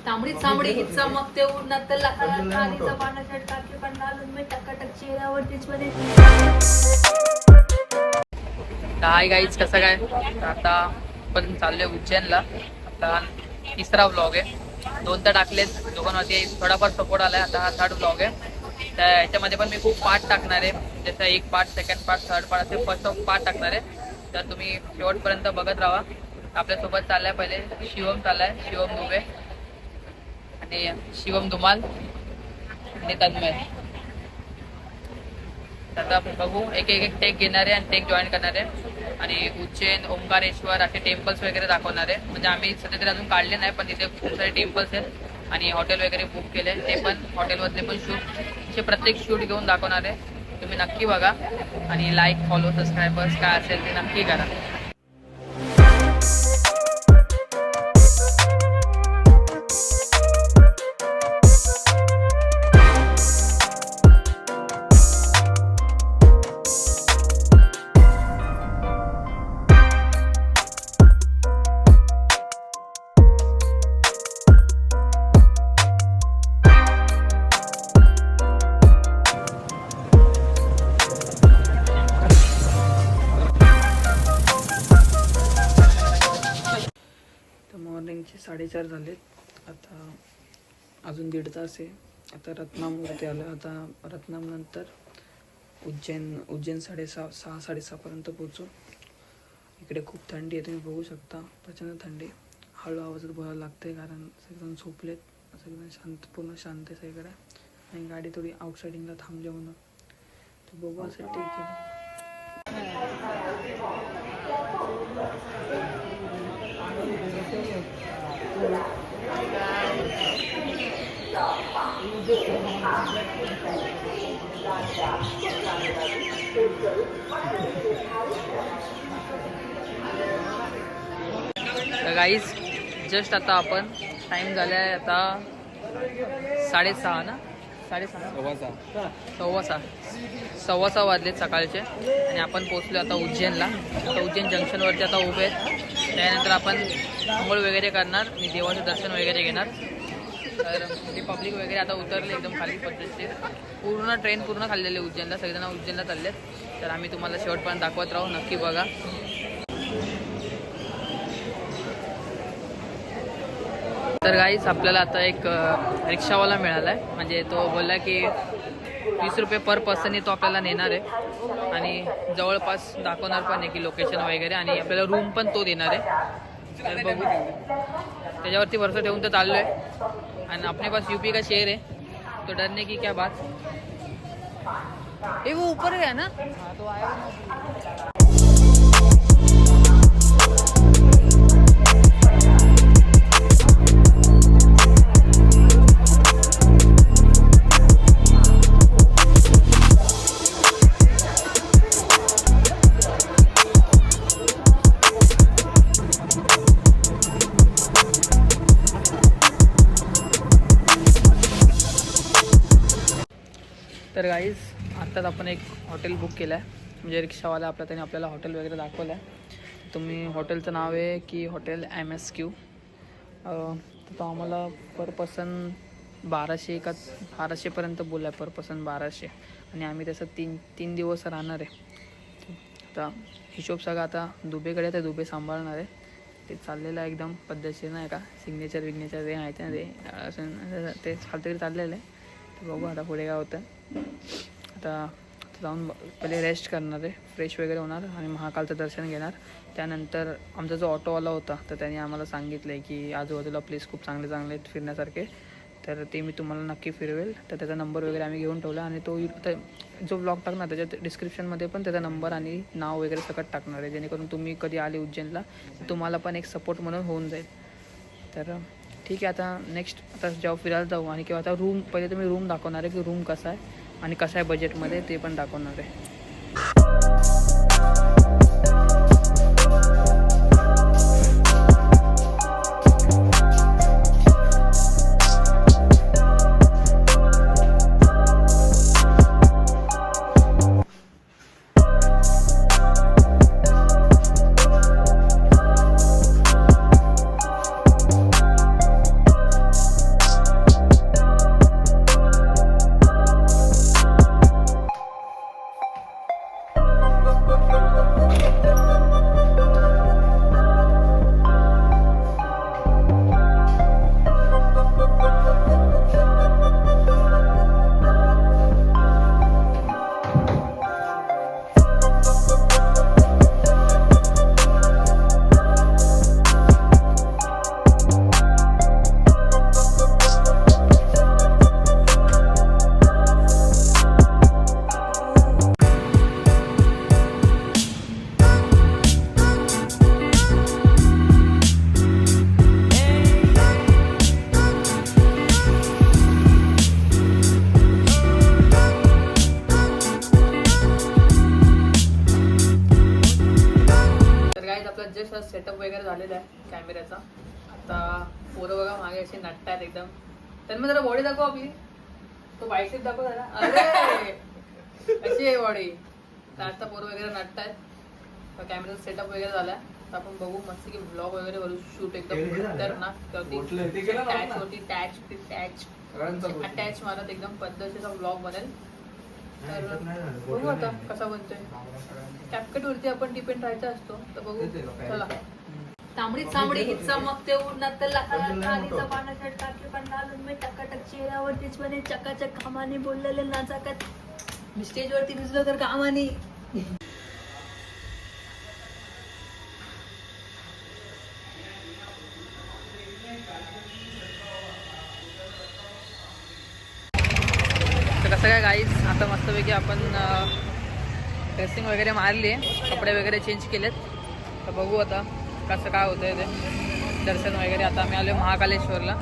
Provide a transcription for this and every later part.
तांबडी चांबडी चमकते उन्हात लाखाचा पाना शर्ट टाकले पण घालून मी टकाटक चेहऱ्यावरतीच मध्ये. हाय गाईज, कसं काय? आता पण चाललोय उज्जैनला. आता तिसरा व्लॉग आहे. 2 तर टाकलेत, दोघांवरती थोडाफार सपोर्ट आलाय. आता हा 3rd व्लॉग आहे. तर याच्यामध्ये पण मी खूप पार्ट टाकणार आहे. जसं 1 part, 2nd part, 3rd part असे फर्स्ट पार्ट टाकणार आहे. तर तुम्ही शेवटपर्यंत बघत राहा. आपल्यासोबत चाललाय पहिले शिवम, चाललाय शिवम दुबे आणि शिवम धुमाल आणि तन्मय. आता बघू, एक टेक घेणार आहे आणि टेक जॉईन करणार आहे आणि उज्जैन, ओंकारेश्वर असे टेम्पल्स वगैरे दाखवणार आहे. म्हणजे आम्ही सध्या तरी अजून काढले नाही, पण तिथे खूप सारे टेम्पल्स आहेत आणि हॉटेल वगैरे बुक केले. ते पण हॉटेलमधले पण शूट, असे प्रत्येक शूट घेऊन दाखवणार आहे. तुम्ही नक्की बघा आणि लाईक, फॉलो, सबस्क्रायबर्स काय असेल ते नक्की करा. मॉर्निंगचे 4:30 झालेत. आता अजून 1.5 तास आहे. आता रत्नामवरती आलं. आता रत्नाम नंतर उज्जैन 6:30पर्यंत पोहोचू. इकडे खूप थंडी आहे, तुम्ही बघू शकता. प्रचंड थंडी. हळू आवाजात बोलायला लागते कारण सगळेजण झोपलेत. सगळेजण पूर्ण शांत आहे सगळीकडे आणि गाडी थोडी आउटसाइडिंगला थांबली म्हणून. तर बघू, असं ठीक आहे. तर गाईज, जस्ट आता आपण टाइम झाला आहे आता 6:30 ना, 6:15 वाजलेत सकाळचे आणि आपण पोचलो आता उज्जैनला. आता उज्जैन जंक्शनवरती आता उभे आहेत. त्यानंतर आपण आंघोळ वगैरे करणार आणि देवाचं दर्शन वगैरे घेणार. तर ते पब्लिक वगैरे आता उतरले एकदम खाली पद्धतीचे. पूर्ण ट्रेन पूर्ण खाल्लेली उज्जैनला. सगळेजण उज्जैनला चाललेत. तर आम्ही तुम्हाला शेवटपर्यंत दाखवत राहू, नक्की बघा. तर गाईस, आपल्याला आता एक रिक्षावाला मिळाला आहे. म्हणजे तो बोलला की 20 रुपये पर पर्सनने तो आपल्याला नेणार आहे आणि जवळपास दाखवणार पण आहे की लोकेशन वगैरे, आणि आपल्याला रूम पण तो देणार आहे. तर बघू, त्याच्यावरती भरोसा ठेवून तर चाललो आहे. आणि अपने पास यूपी का शेर है तो डरने की क्या बात. वो ऊपर गया ना, तो आएगा. तर गाईज, आत्ताच आपण एक हॉटेल बुक केलं आहे. म्हणजे रिक्षावाला त्याने आपल्याला हॉटेल वगैरे दाखवलं आहे. तुम्ही हॉटेलचं नाव आहे की हॉटेल MSQ. तर तो आम्हाला पर पर्सन 1200पर्यंत बोलला आहे. पर पर्सन 1200 आणि आम्ही तसं 3 दिवस राहणार आहे. आता हिशोब सगळा आता दुबेकडे, तर दुबे सांभाळणार आहे. ते चाललेलं आहे एकदम पद्धतशीर, नाही का. सिग्नेचर ते माहिती ना, ते असं ते तरी चाललेलं आहे. तर बघू आता पुढे काय होतं. आता जाऊन पहिले रेस्ट करणार आहे, फ्रेश वगैरे होणार आणि महाकालचं दर्शन घेणार. त्यानंतर आमचा जो ऑटोवाला होता तर त्याने आम्हाला सांगितलं आहे की आजूबाजूला प्लेस खूप चांगले आहेत फिरण्यासारखे. तर ते मी तुम्हाला नक्की फिरवेल. तर त्याचा नंबर वगैरे आम्ही घेऊन ठेवला आणि तो जो ब्लॉग टाकणार त्याच्यात डिस्क्रिप्शनमध्ये पण त्याचा नंबर आणि नाव वगैरे सकट टाकणार आहे, जेणेकरून तुम्ही कधी आले उज्जैनला तुम्हाला पण एक सपोर्ट म्हणून होऊन जाईल. तर ठीक आहे. आता नेक्स्ट जेव्हा फिरायला जाऊ आणि किंवा आता पहिले तुम्ही रूम दाखवणार आहे की रूम कसा आहे आणि कसं आहे बजेटमध्ये, ते पण दाखवणार आहे. कशी नटतात एकदम. त्यांना जरा बॉडी दाखव आपली. तो बायसेप दाखव जरा. अरे कशी आहे बॉडी. तर आता पोरं वगैरे नटतायत. कॅमेरा सेटअप वगैरे झाला. तर आपण बघू मस्त की ब्लॉग वगैरे करू. शूट एकदम खतरनाक अटॅच मारत एकदम पद्धतीचा ब्लॉग बनेल. तर बघू आता कसा बनतोय. कॅपकट वरती आपण डिपेंड राहायचा असतो. तर बघू चला. तांबडी चांबडी हिचा मग ते उडणार खालीचा पाना शर्ट टाकले पण घालून मी टकाटक चेहऱ्यावरतीच म्हणे चकाचक कामाने बोललेले नाचाकत मी स्टेजवरती दिसलो तर कामाने. कसं काय गाईज आता मस्तपैकी आपण ड्रेसिंग वगैरे मारली आहे. कपडे वगैरे चेंज केलेत. तर बघू आता कसं काय होतं आहे ते दर्शन वगैरे. आता आम्ही आलो महाकालेश्वरला.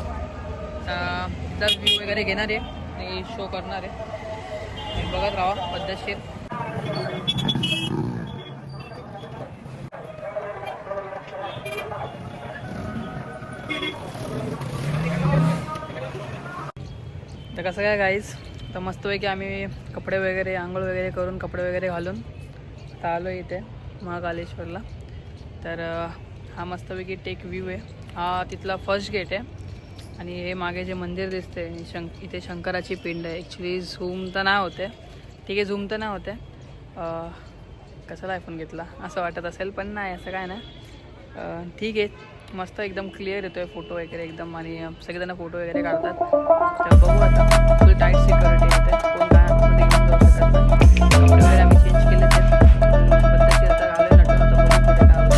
तर व्ह्यू वगैरे घेणार आहे आणि शो करणार आहे. बघत राहा पद्धतशीर. तर कसं काय गाईज तर मस्तपैकी आम्ही कपडे वगैरे आंघोळ वगैरे करून कपडे वगैरे घालून आता आलो इथे महाकालेश्वरला. तर हा मस्तपैकी टेक व्ह्यू आहे. हा तिथला फर्स्ट गेट आहे आणि हे मागे जे मंदिर दिसते इथे शंकराची पिंड आहे. ॲक्च्युली झूम तर नाही होते. ठीक आहे झूम तर नाही होते. कसाला आयफोन घेतला असं वाटत असेल पण नाही असं काय नाही. ठीक आहे मस्त एकदम क्लिअर येतोय फोटो वगैरे एकदम आणि सगळेजण फोटो वगैरे काढतात. तर बघू आता फुल टाईट सिक्युरिटी येते. कोण काय आतमध्ये घेऊन जाऊ शकत नाही. कपडे वगैरे आम्ही चेंज केले ते पद्धतशीर आता आलोय नटून. आता बघू कुठे काय होतं.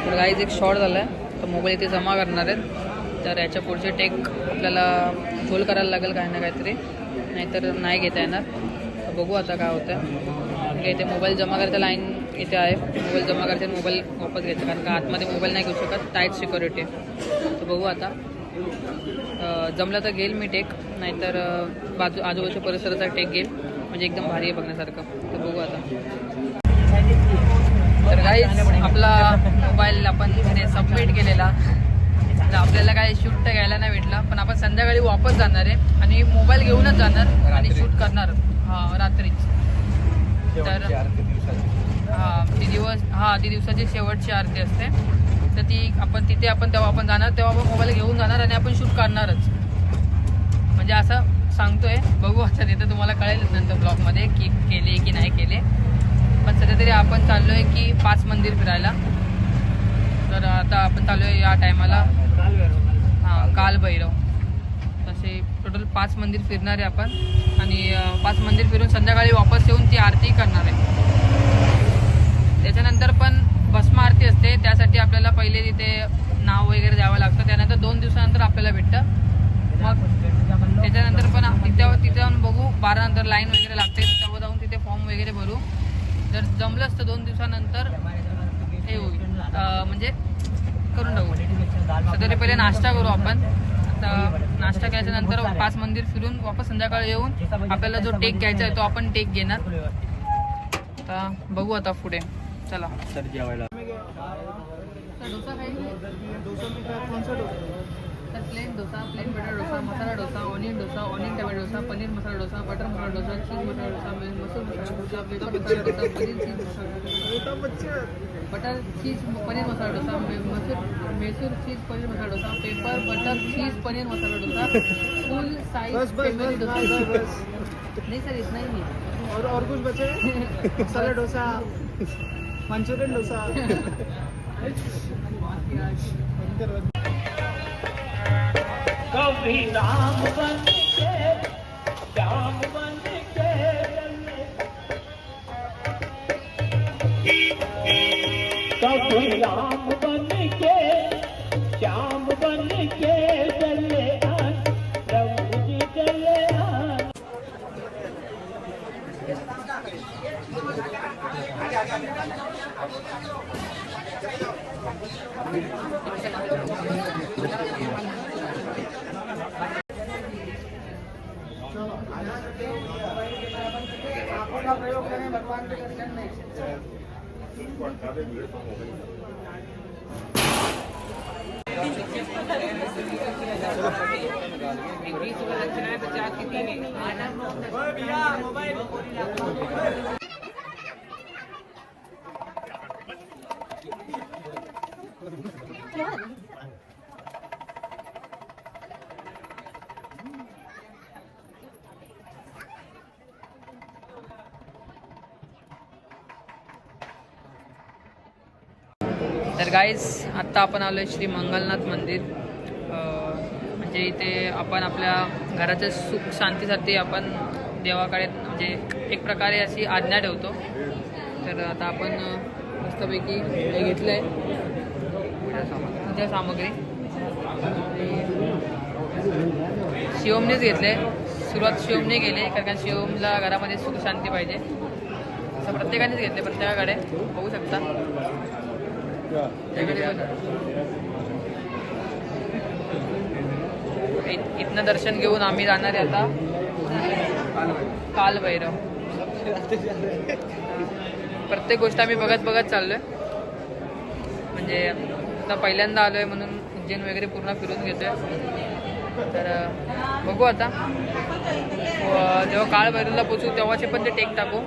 तर गाईज एक शॉर्ट झाला आहे. तर मोबाईल इथे जमा करणार आहेत. तर याच्या पुढचे टेक आपल्याला होल्ड करायला लागेल काही ना काहीतरी नाहीतर नाही घेता येणार. तर बघू आता काय होतं आहे. इथे मोबाईल जमा करायचं लाईन इथे आहे. मोबाईल जमा करायचे मोबाईल वापस घ्यायचं कारण का आतमध्ये मोबाईल नाही घेऊ शकत. टाईट सिक्युरिटी आहे. तर बघू आता जमलं तर घेईल मी टेक नाहीतर आजूबाजूच्या परिसराचा टेक घेईल म्हणजे एकदम भारी आहे बघण्यासारखं. तर बघू आता. तर गाईज आपला मोबाईल आपण सबमिट केलेला. तर आपल्याला काय शूट तर घ्यायला नाही भेटला पण आपण संध्याकाळी वापस जाणार आहे आणि मोबाईल घेऊनच जाणार आणि शूट करणार रात्रीच. तर ती दिवसाची शेवटची आरती असते. तर ती आपण तिथे तेव्हा आपण जाणार तेव्हा आपण मोबाईल घेऊन जाणार आणि आपण शूट करणारच म्हणजे असं सांगतोय. बघू आता तिथं तुम्हाला कळेलच नंतर ब्लॉगमध्ये की केले की नाही केले. पण सध्या तरी आपण चाललो आहे की 5 मंदिर फिरायला. तर आता आपण चाललो आहे या टायमाला कालभैरव. तसे टोटल 5 मंदिर फिरणार आहे आपण आणि 5 मंदिर फिरून संध्याकाळी वापस येऊन ती आरती करणार आहे. त्याच्यानंतर पण भस्म आरती असते. त्यासाठी आपल्याला पहिले तिथे नाव वगैरे द्यावं लागतं. त्यानंतर 2 दिवसानंतर आपल्याला भेटतं. मग त्याच्यानंतर पण तिथे जाऊन बघू 12 नंतर लाईन वगैरे लागते. तेव्हा जाऊन तिथे फॉर्म वगैरे भरू. जर जमलंच तर 2 दिवसानंतर हे होईल म्हणजे करून टाकू. सध्या पहिले नाश्ता करू आपण. आता नाश्ता केल्याच्या नंतर 5 मंदिर फिरून वापस संध्याकाळी येऊन आपल्याला जो टेक घ्यायचा आहे तो आपण टेक घेणार. आता बघू आता पुढे. चला सर जेवायला डोसा तर plain dosa plain butter dosa masala dosa onion tomato dosa paneer masala dosa butter masala dosa cheese masala dosa Mysore masala dosa paper masala dosa paneer cheese masala butter cheese paneer masala dosa Mysore cheese paneer masala dosa paper butter cheese paneer masala dosa full size family dosa. नहीं सर इतना ही है. और कुछ बचे मसाला डोसा मंचूरियन डोसा. कभी राम बन के श्याम बन के कभी राम बन के श्याम बन के चले प्रभु जी चले. तर गाईज आत्ता आपण आलो आहे श्री मंगलनाथ मंदिर. म्हणजे इथे आपण आपल्या घराच्या सुख शांतीसाठी आपण देवाकडे म्हणजे एक प्रकारे अशी आज्ञा ठेवतो. तर आता आपण मस्तपैकी हे घेतलं आहे पूजा सामग्री. शिवमनेच घेतलं आहे. सुरुवात शिवमने केली कारण शिवमला घरामध्ये सुख शांती पाहिजे असं प्रत्येकानेच घेतले. प्रत्येकाकडे बघू शकता. इथनं दर्शन घेऊन आम्ही जाणार आहे आता कालभैरव. प्रत्येक गोष्ट आम्ही बघत चाललोय. म्हणजे आता पहिल्यांदा आलोय म्हणून उज्जैन वगैरे पूर्ण फिरून घेतोय. तर बघू आता जेव्हा कालभैरवला पोचू तेव्हाचे पण ते टेक टाकू.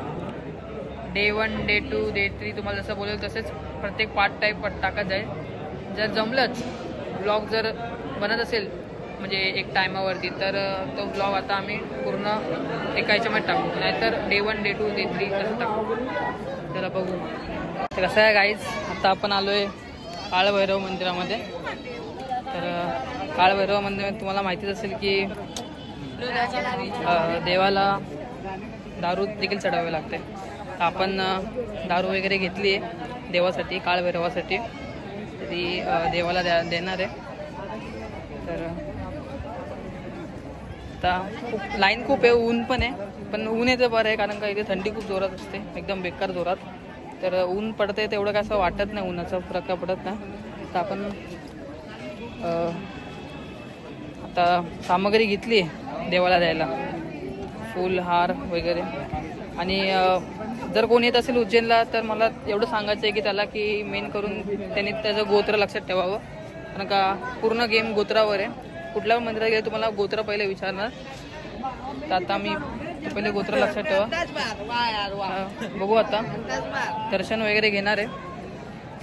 डे 1 डे 2 डे 3 तुम्हाला जसं बोलेल तसेच प्रत्येक पार्ट टाईप टाकत जाईल. जर जमलंच ब्लॉग जर बनत असेल म्हणजे एक टायमावरती तर तो ब्लॉग आता आम्ही पूर्ण एका ह्याच्यामध्ये टाकू. नाहीतर डे 1 डे 2 डे 3 तसं टाकू. त्याला बघू. तर कसं आहे गाईज आता आपण आलो आहे कालभैरव मंदिरामध्ये. तर कालभैरव मंदिरामध्ये तुम्हाला माहितीच असेल की देवाला दारू देखील चढवावे लागते. तर आपण दारू वगैरे घेतली आहे देवासाठी कालभैरवासाठी. ती देवाला देणार आहे. तर आता लाईन खूप आहे. ऊन पण आहे. पण ऊन येतं बरं आहे कारण का इथे थंडी खूप जोरात असते एकदम बेकार जोरात. तर ऊन पडते तेवढं काय असं वाटत नाही. उन्हाचा प्रकार पडत नाही. तर आपण आता सामग्री घेतली देवाला द्यायला. फूल हार वगैरे. आणि जर कोण येत असेल उज्जैनला तर मला एवढं सांगायचं आहे की त्याला की मेन करून त्याने त्याचं गोत्र लक्षात ठेवावं. कारण का पूर्ण गेम गोत्रावर आहे. कुठल्या मंदिरात गेले तुम्हाला गोत्र पहिले विचारणार. तर आता मी पहिले गोत्र लक्षात ठेवा. बघू आता दर्शन वगैरे घेणार आहे.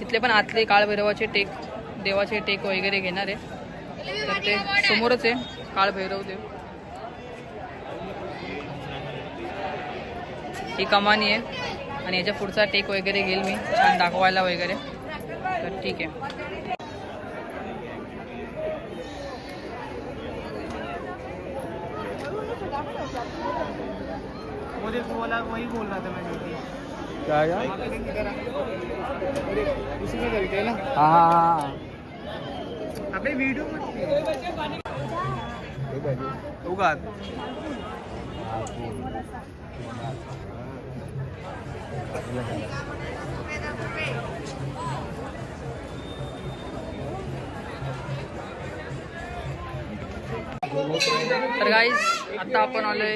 तिथले पण आतले काळभैरवाचे टेक देवाचे टेक वगैरे घेणार आहे. तर ते समोरच आहे काळभैरव देव. ही कमानी आहे आणि याच्या पुढचा टेक वगैरे घेईल मी छान दाखवायला वगैरे. तर ठीक आहे. मुझे बोला वही बोल रहा था मैं क्या उसी में करके ना. हाँ अबे वीडियो उगा तर गाईज आता आपण आलोय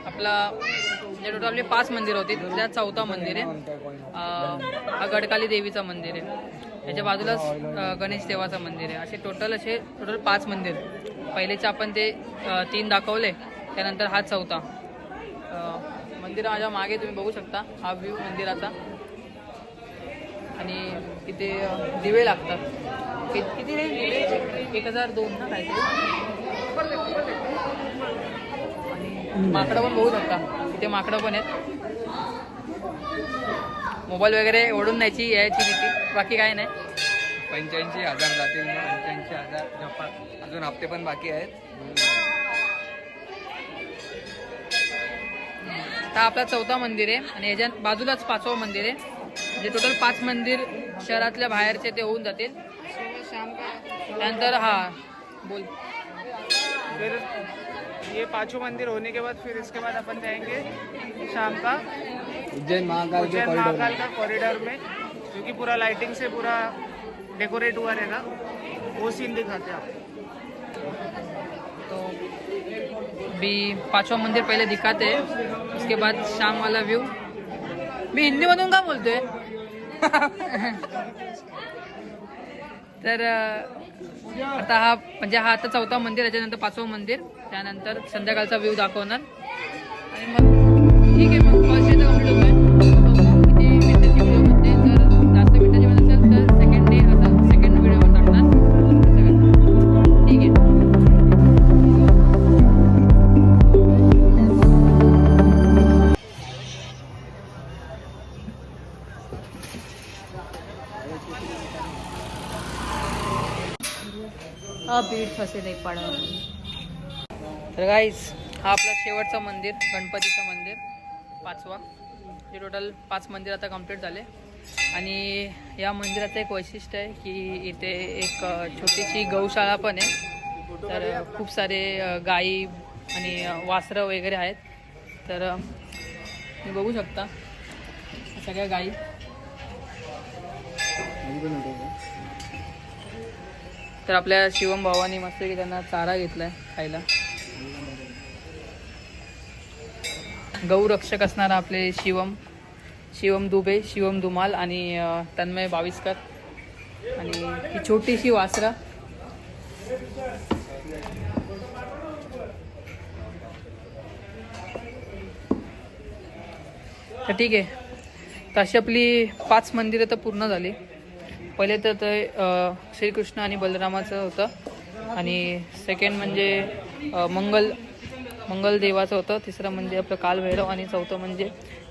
आपला म्हणजे टोटल आपले 5 मंदिर होती. त्यात 4था मंदिर आहे. हा गडकाली देवीचं मंदिर आहे. याच्या बाजूलाच गणेश देवाचं मंदिर आहे. असे टोटल 5 मंदिर. पहिलेचे आपण ते 3 दाखवले. त्यानंतर हा 4था मंदिर. माझ्या मागे तुम्ही बघू शकता हा व्ह्यू मंदिराचा. आणि इथे दिवे लागतात. किती रे दिवे 1002 ना काहीतरी. आणि माकडं पण बघू शकता. इथे माकडं पण आहेत. मोबाईल वगैरे ओढून न्यायची यायची भीती. बाकी काय नाही. 85,000 जातील. 85,000 जपात. अजून हप्ते पण बाकी आहेत. हा आपला 4था मंदिर आहे. आणि याच्या बाजूलाच 5वं मंदिर आहे. म्हणजे टोटल 5 मंदिर शहरातल्या बाहेरचे ते होऊन जातील. त्यानंतर हा बोल. फिर ये 5 मंदिर होने के बाद फिर इसके बाद अपन जाएंगे शाम का उज्जैन महाकाल का कॉरिडोर में, क्योंकि पूरा लाइटिंग से पूरा डेकोरेट हुआ रहेगा, वो सीन दिखाते हैं आपको। तो भी 5वां मंदिर पहले दिखाते हैं, उसके बाद शाम वाला व्यू। मी हिंदीमधून का बोलतोय? तर आता हा म्हणजे हा आता 4था मंदिर, त्याच्यानंतर 5वं मंदिर, त्यानंतर संध्याकाळचा व्ह्यू दाखवणार आणि मग ठीक आहे. मग फर्स्ट डे तर कम्प्लीट होतोय. किती मिनिटाची व्हिडिओ बनते, जर जास्त मिनिटाची बनत असेल तर सेकंड डे असं सेकंड व्हिडिओ टाकणार. ठीक आहे. बीड फसे नाही पाडा. तर गाईज हा आपला शेवटचं मंदिर, गणपतीचं मंदिर 5वा. हे टोटल 5 मंदिर आता कंप्लीट झाले. आणि या मंदिराचं एक वैशिष्ट्य आहे की इथे एक छोटीशी गौशाळा पण आहे. तर खूप सारे गाई आणि वासरं वगैरे आहेत. तर तुम्ही बघू शकता सगळ्या गाई. तर आपल्या शिवम भावानी मस्त की त्यांना चारा घेतलाय खायला. गौरक्षक असणारा आपले शिवम दुबे, शिवम धुमाल आणि तन्मय बाविस्कर. आणि ही छोटीशी वासरा. तर ठीक आहे. तर अशी आपली 5 मंदिरं तर पूर्ण झाली. पहिले तर ते श्रीकृष्ण आणि बलरामाचं होतं. आणि सेकंड म्हणजे मंगल देवाचं होतं. तिसरं म्हणजे आपलं कालभैरव. आणि चौथं म्हणजे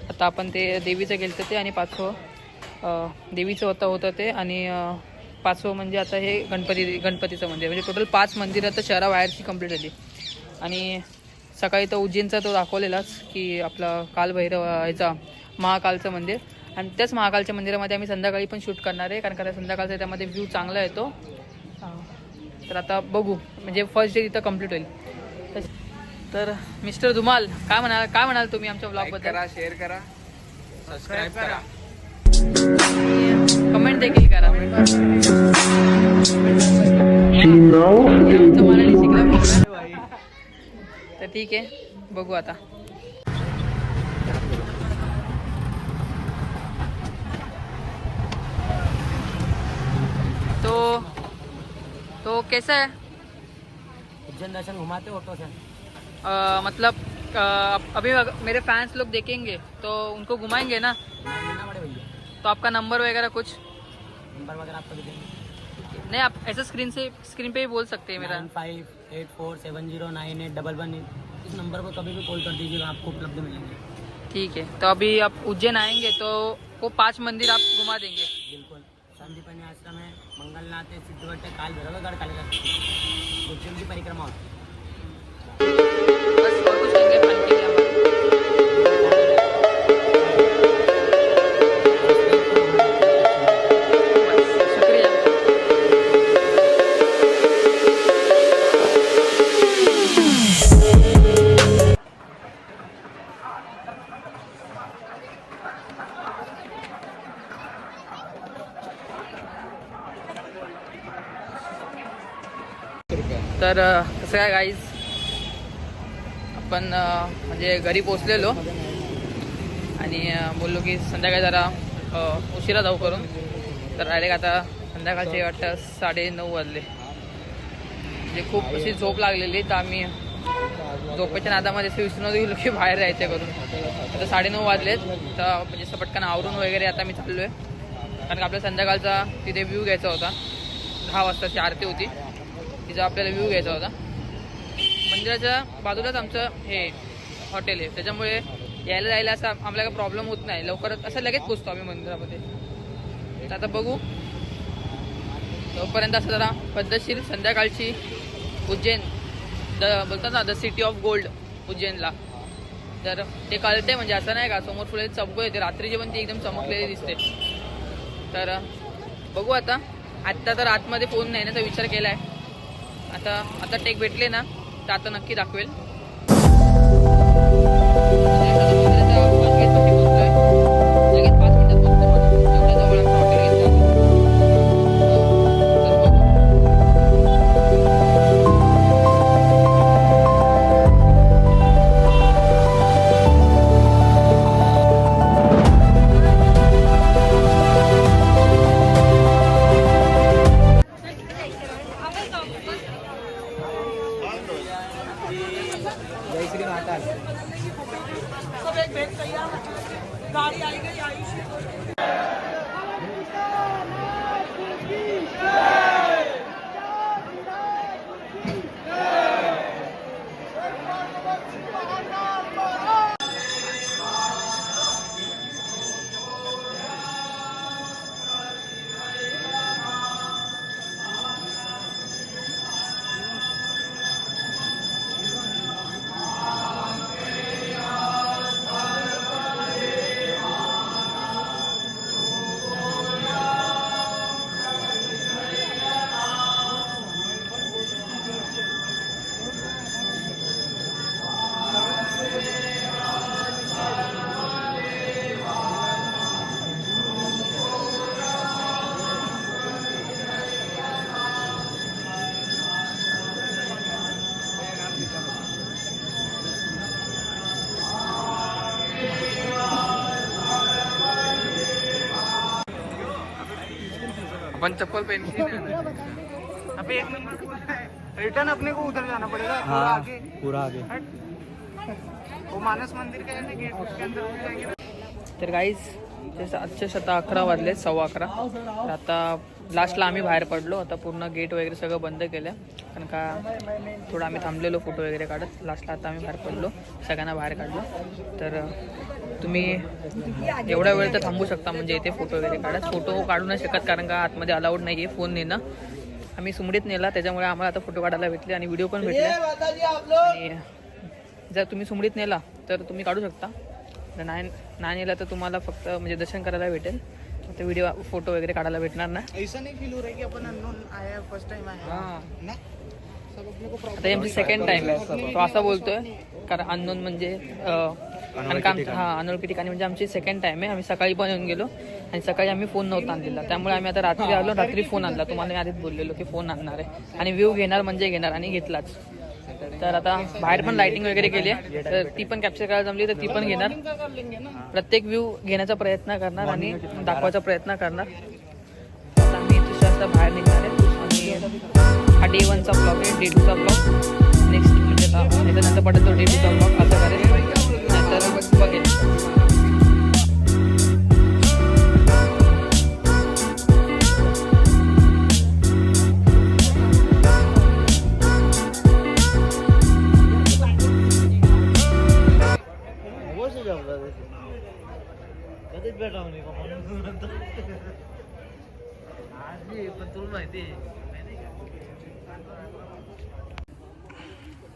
आता आपण ते देवीचं गेलं ते. आणि 5वं देवीचं होतं ते. आणि 5वं म्हणजे आता हे गणपतीचं मंदिर. म्हणजे टोटल 5 मंदिरं आता शहराबाहेरची कंप्लीट झाली. आणि सकाळी तर उज्जैनचा तो दाखवलेलाच की आपला कालभैरव ह्याचा महाकालचं मंदिर. आणि त्याच महाकालच्या मंदिरामध्ये आम्ही संध्याकाळी पण शूट करणार आहे, कारण का संध्याकाळचा त्यामध्ये व्ह्यू चांगला येतो. तर आता बघू, म्हणजे फर्स्ट डे तिथं कंप्लीट होईल. तर मिस्टर धुमाल काय म्हणाल तुम्ही आमच्या ब्लॉगबद्दल? करा, शेअर करा, सबस्क्राईब करा, कमेंट देखील करा. आमचं मराठी शिकला पाहिजे. तर ठीक आहे, बघू आता. तो कैसा है? उज्जैन दर्शन घुमाते ऑटो से? मतलब अभी मेरे फैंस लोग देखेंगे तो उनको घुमाएंगे ना? लेना पड़े भैया, तो आपका नंबर वगैरह कुछ? नंबर वगैरह आपको भी देंगे. नहीं, आप ऐसा स्क्रीन पे ही बोल सकते हैं मेरा. 9584709811. इस नंबर पर कभी भी कॉल कर दीजिएगा, आपको उपलब्ध मिलेंगे. ठीक है. तो अभी आप उज्जैन आएंगे तो वो 5 मंदिर आप घुमा देंगे. बिल्कुल. संदीपनी आश्रम है, मंगलनाथ है, सिद्धवट है, कालभैरव गढ़ कालिका, उज्जैन की परिक्रमा होती है. बस और कुछ नहीं है के लिए हमारा. बस, शुक्रिया. तर कसं काय गाईज, आपण म्हणजे घरी पोचलेलो आणि बोललो की संध्याकाळी जरा उशिरा जाऊ करून. तर डायरेक्ट आता संध्याकाळचे वाटतं 9:30 वाजले. म्हणजे खूप अशी झोप लागलेली. तर आम्ही झोपेच्या नादामध्ये असे विसरून गेलो की बाहेर जायचं करून. आता 9:30 वाजलेत. तर म्हणजे असं पटकन आवरून वगैरे आता मी चाललो आहे, कारण का आपल्या संध्याकाळचा तिथे व्ह्यू घ्यायचा होता. 10 वाजताची आरती होती, तिचा आपल्याला व्ह्यू घ्यायचा होता. मंदिराच्या बाजूलाच आमचं हे हॉटेल आहे, त्याच्यामुळे यायला जायला असा आम्हाला काही प्रॉब्लेम होत नाही. लवकरच असं लगेच पोचतो आम्ही मंदिरामध्ये. तर आता बघू, तोपर्यंत असं जरा पद्धतशीर संध्याकाळची उज्जैन बोलतात ना, द सिटी ऑफ गोल्ड उज्जैनला. तर ते कळते, म्हणजे असं नाही का समोर फुले चमकू येते, रात्रीची पण ती एकदम चमकलेली दिसते. तर बघू आता. आत्ता तर आतमध्ये फोन नेण्याचा विचार केला आहे. आता टेक भेटले ना तर आता नक्की दाखवेल. लगेच 5 मिनिटात पोहोचतो. एवढ्या जवळ आमचं हॉटेल घेतलं. पण चप्पल पहन के नहीं आना। अबे 1 नंबर पूरा है, रिटर्न अपने को उधर जाना पड़ेगा पूरा आगे, पूरा आगे। हट। वो मानस मंदिर का है ना गेट, उसके अंदर घुस जाएंगे ना। तर गाईज जसं आजच्या 11 वाजले, 11:15. तर आता लास्टला आम्ही बाहेर पडलो. आता पूर्ण गेट वगैरे सगळं बंद केलं कारण का थोडं आम्ही थांबलेलो फोटो वगैरे काढत. लास्टला आता आम्ही बाहेर पडलो, सगळ्यांना बाहेर काढलो. तर तुम्ही एवढा वेळ तर थांबू शकता, म्हणजे इथे फोटो वगैरे काढत. फोटो काढू नाही शकत कारण का आतमध्ये अलाउड नाही आहे फोन नेणं. आम्ही सुमडीत नेला, त्याच्यामुळे आम्हाला आता फोटो काढायला भेटले आणि व्हिडिओ पण भेटले. आणि जर तुम्ही सुमडीत नेला तर तुम्ही काढू शकता, जर नाही नेला तर तुम्हाला फक्त म्हणजे दर्शन करायला भेटेल, तर व्हिडिओ फोटो वगैरे काढायला भेटणार ना. ऐसा नहीं फील हो रहा है कि अपन अननोन आया, फर्स्ट टाइम आया ना. सब अपने को आता ही आमची सेकंड टाइम आहे. तो असा बोलतोय कारण अननोन म्हणजे कारण का अनोळखी ठिकाणी म्हणजे आमची सेकंड टाइम आहे. आम्ही सकाळी पण येऊन गेलो आणि सकाळी आम्ही फोन नव्हता आणलेला, त्यामुळे आम्ही आता रात्री आलो, रात्री फोन आणला. तुम्हाला मी आधीच बोललेलो की फोन आणणार आहे आणि व्ह्यू घेणार म्हणजे घेणार, आणि घेतलाच. तर आता बाहेर पण लाइटिंग वगैरे केली आहे, तर ती पण कॅप्चर करायला जमली तर ती पण घेणार. प्रत्येक व्ह्यू घेण्याचा प्रयत्न करणार आणि दाखवायचा प्रयत्न करणार. आता आम्ही दुसऱ्या बाहेर निघणार आहे. हा डे 1चा ब्लॉग आहे. डे 2चा ब्लॉग नेक्स्ट म्हणजे त्याच्यानंतर पडेल तो डे 2चा ब्लॉग असं करेल, नाहीतर बघेल.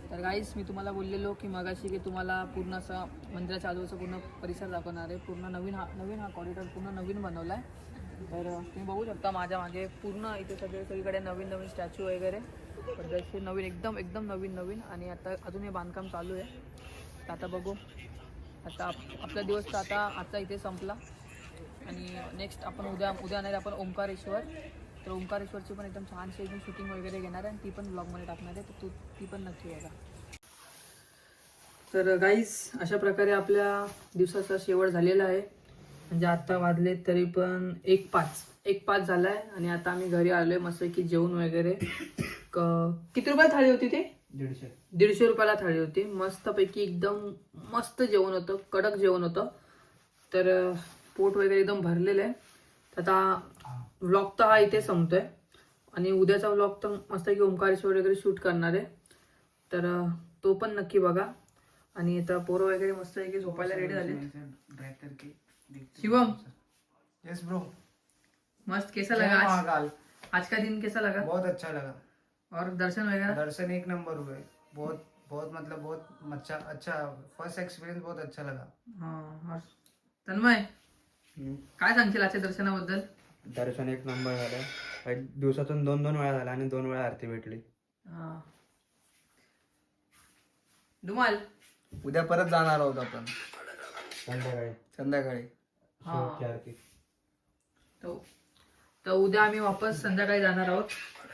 तर गाईस मी तुम्हाला बोललेलो की मगाशी की तुम्हाला पूर्ण असा मंदिराच्या आजूबाजूचा पूर्ण परिसर दाखवणार आहे. पूर्ण नवीन हा कॉरिडॉर पूर्ण नवीन बनवला आहे. तर तुम्ही बघू शकता माझ्या मागे पूर्ण इथे सगळीकडे नवीन नवीन स्टॅच्यू वगैरे पद्धतशीर नवीन एकदम नवीन. आणि आता अजून हे बांधकाम चालू आहे. तर आता बघू. आता आपला दिवस तर आता आजचा इथे संपला आणि नेक्स्ट आपण उद्या नाही आपण ओंकारेश्वर. तर ओंकारेश्वरची पण एकदम छानशी एकदम शूटिंग वगैरे घेणार आहे आणि ती पण ब्लॉगमध्ये टाकणार आहे, तर ती पण नक्की बघा. तर गाईज अशा प्रकारे आपल्या दिवसाचा शेवट झालेला आहे. म्हणजे आत्ता वाजले तरी पण 1:05 झाला आहे आणि आता आम्ही घरी आलो आहे. मस्त की जेवण वगैरे किती रुपयाला थाळी होती ते? 150 रुपयाला थाळी होती. मस्तपैकी एकदम मस्त जेवण होतं, कडक जेवण होतं. तर पोट वगैरे एकदम भरलेलं आहे. आता व्लॉग तर हा इथे संपतोय आणि उद्याचा व्लॉग तर मस्त की ओंकारेश्वर वगैरे शूट करणार आहे, तर तो पण नक्की बघा. आणि आता पोरं वगैरे मस्त आहे की झोपायला रेडी झाले. शिवम, यस ब्रो, मस्त कैसा लगा आज का दिन? कैसा लगा? बहुत अच्छा लगा. और दर्शन वगैरह? दर्शन 1 नंबर हुए. बहुत मतलब बहुत अच्छा फर्स्ट एक्सपीरियंस बहुत अच्छा लगा. हाँ. तन्मय काय सांगशील आजच्या दर्शनाबद्दल? दर्शन 1 नंबर झालं. दिवसातून 2 वेळा झाला आणि 2 वेळा आरती भेटली. धुमाल उद्या परत जाणार आहोत आपण संध्याकाळी. आरती. तर उद्या आम्ही वापस संध्याकाळी जाणार आहोत.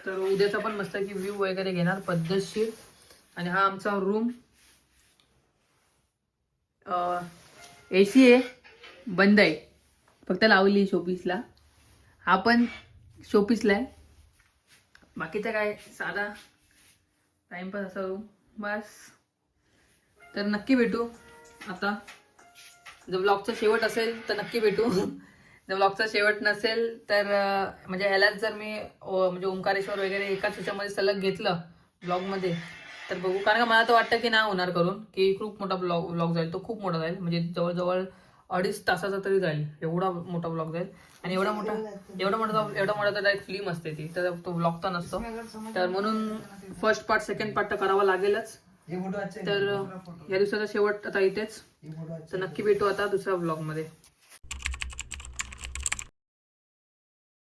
तर उद्याचा पण मस्त की व्ह्यू वगैरे घेणार पद्धतशीर. आणि हा आमचा रूम AC आहे, बंद आहे, फक्त लावली शोपीसला. हा पण शोपीसला आहे. बाकीचा काय साधा टाइमपास असा रूम बस. तर नक्की भेटू. आता जर ब्लॉगचा शेवट असेल तर नक्की भेटू. जर ब्लॉगचा शेवट नसेल तर म्हणजे ह्यालाच जर मी म्हणजे ओंकारेश्वर वगैरे एकाच ह्याच्यामध्ये सलग घेतलं ब्लॉगमध्ये तर बघू. कारण का मला तर वाटतं की नाही होणार, करून की खूप मोठा ब्लॉग जाईल. तो खूप मोठा जाईल, म्हणजे जवळजवळ 2.5 तासाचा तरी जाईल. एवढा मोठा ब्लॉग जाईल. आणि एवढा मोठा तर डायरेक्ट फिल्म असते ती, तर तो ब्लॉग तर नसतो. तर म्हणून फर्स्ट पार्ट सेकंड पार्ट तर करावा लागेलच. तर या दिवसाचा शेवट आता इथेच. तर नक्की भेटू आता दुसऱ्या ब्लॉगमध्ये.